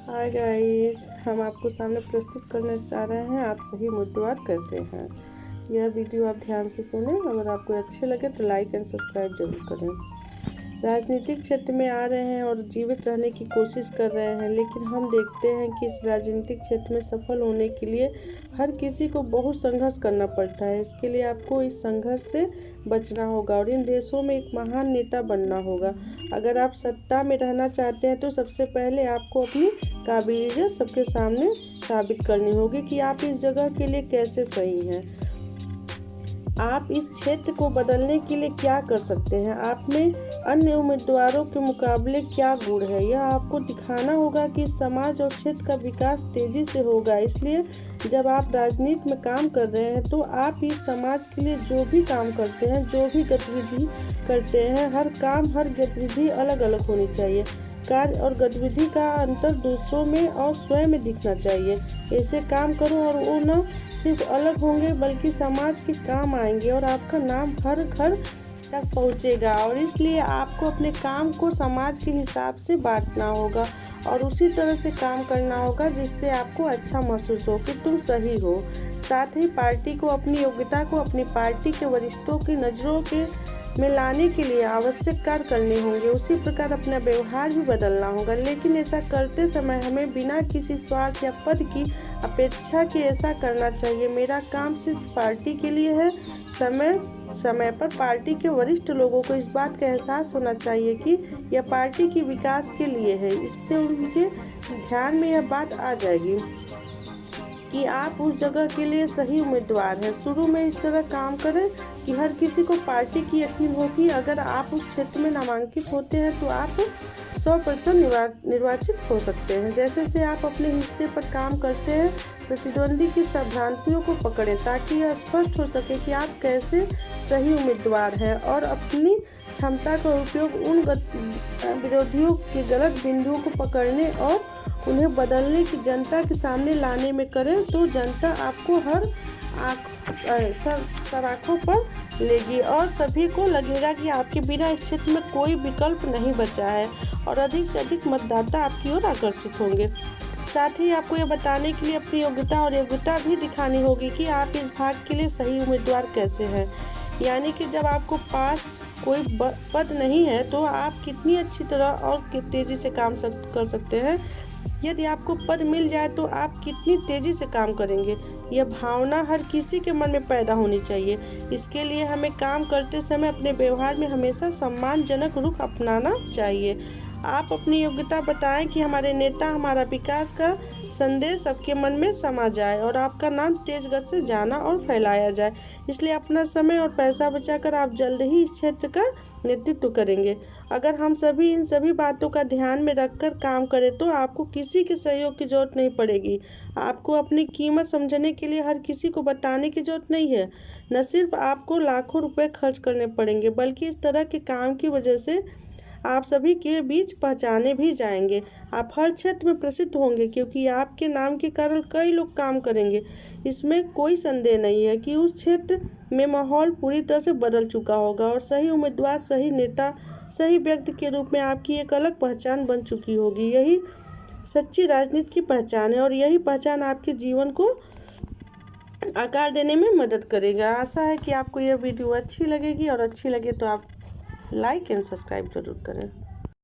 Hi guys, हम आपको सामने प्रस्तुत करने जा रहे हैं आप सही उम्मीदवार कैसे हैं। यह वीडियो आप ध्यान से सुनें। अगर आपको अच्छे लगे तो लाइक एंड सब्सक्राइब जरूर करें। राजनीतिक क्षेत्र में आ रहे हैं और जीवित रहने की कोशिश कर रहे हैं, लेकिन हम देखते हैं कि इस राजनीतिक क्षेत्र में सफल होने के लिए हर किसी को बहुत संघर्ष करना पड़ता है। इसके लिए आपको इस संघर्ष से बचना होगा और इन देशों में एक महान नेता बनना होगा। अगर आप सत्ता में रहना चाहते हैं तो सबसे पहले आपको अपनी काबिलियत सबके सामने साबित करनी होगी कि आप इस जगह के लिए कैसे सही हैं। आप इस क्षेत्र को बदलने के लिए क्या कर सकते हैं, आप में अन्य उम्मीदवारों के मुकाबले क्या गुण है, यह आपको दिखाना होगा कि समाज और क्षेत्र का विकास तेजी से होगा। इसलिए जब आप राजनीति में काम कर रहे हैं तो आप इस समाज के लिए जो भी काम करते हैं, जो भी गतिविधि करते हैं, हर काम हर गतिविधि अलग अलग होनी चाहिए। कार्य और गतिविधि का अंतर दूसरों में और स्वयं में दिखना चाहिए। ऐसे काम करो और वो न सिर्फ अलग होंगे बल्कि समाज के काम आएंगे और आपका नाम हर घर तक पहुंचेगा। और इसलिए आपको अपने काम को समाज के हिसाब से बांटना होगा और उसी तरह से काम करना होगा जिससे आपको अच्छा महसूस हो कि तुम सही हो। साथ ही पार्टी को अपनी योग्यता को अपनी पार्टी के वरिष्ठों की नज़रों के में लाने के लिए आवश्यक कार्य करने होंगे। उसी प्रकार अपना व्यवहार भी बदलना होगा, लेकिन ऐसा करते समय हमें बिना किसी स्वार्थ या पद की अपेक्षा के ऐसा करना चाहिए। मेरा काम सिर्फ पार्टी के लिए है। समय समय पर पार्टी के वरिष्ठ लोगों को इस बात का एहसास होना चाहिए कि यह पार्टी के विकास के लिए है। इससे उनके ध्यान में यह बात आ जाएगी कि आप उस जगह के लिए सही उम्मीदवार हैं। शुरू में इस तरह काम करें कि हर किसी को पार्टी की यकीन हो कि अगर आप उस क्षेत्र में नामांकित होते हैं तो आप 100% निर्वाचित हो सकते हैं। जैसे से आप अपने हिस्से पर काम करते हैं, प्रतिद्वंदी की भ्रांतियों को पकड़ें ताकि यह स्पष्ट हो सके कि आप कैसे सही उम्मीदवार हैं और अपनी क्षमता का उपयोग उन विरोधियों के गलत बिंदुओं को पकड़ने और उन्हें बदलने की जनता के सामने लाने में करें। तो जनता आपको हर सराखों पर लेगी और सभी को लगेगा कि आपके बिना इस क्षेत्र में कोई विकल्प नहीं बचा है और अधिक से अधिक मतदाता आपकी ओर आकर्षित होंगे। साथ ही आपको यह बताने के लिए अपनी योग्यता भी दिखानी होगी कि आप इस भाग के लिए सही उम्मीदवार कैसे हैं। यानी कि जब आपको पास कोई पद नहीं है तो आप कितनी अच्छी तरह और तेज़ी से काम कर सकते हैं। यदि आपको पद मिल जाए तो आप कितनी तेज़ी से काम करेंगे, यह भावना हर किसी के मन में पैदा होनी चाहिए। इसके लिए हमें काम करते समय अपने व्यवहार में हमेशा सम्मानजनक रुख अपनाना चाहिए। आप अपनी योग्यता बताएं कि हमारे नेता हमारा विकास का संदेश सबके मन में समा जाए और आपका नाम तेज गति से जाना और फैलाया जाए। इसलिए अपना समय और पैसा बचाकर आप जल्द ही इस क्षेत्र का नेतृत्व करेंगे। अगर हम सभी इन सभी बातों का ध्यान में रखकर काम करें तो आपको किसी के सहयोग की जरूरत नहीं पड़ेगी। आपको अपनी कीमत समझने के लिए हर किसी को बताने की जरूरत नहीं है। न सिर्फ आपको लाखों रुपए खर्च करने पड़ेंगे बल्कि इस तरह के काम की वजह से आप सभी के बीच पहचाने भी जाएंगे। आप हर क्षेत्र में प्रसिद्ध होंगे क्योंकि आपके नाम के कारण कई लोग काम करेंगे। इसमें कोई संदेह नहीं है कि उस क्षेत्र में माहौल पूरी तरह से बदल चुका होगा और सही उम्मीदवार, सही नेता, सही व्यक्ति के रूप में आपकी एक अलग पहचान बन चुकी होगी। यही सच्ची राजनीति की पहचान है और यही पहचान आपके जीवन को आकार देने में मदद करेगा। आशा है कि आपको यह वीडियो अच्छी लगेगी और अच्छी लगे तो आप लाइक एंड सब्सक्राइब जरूर करें।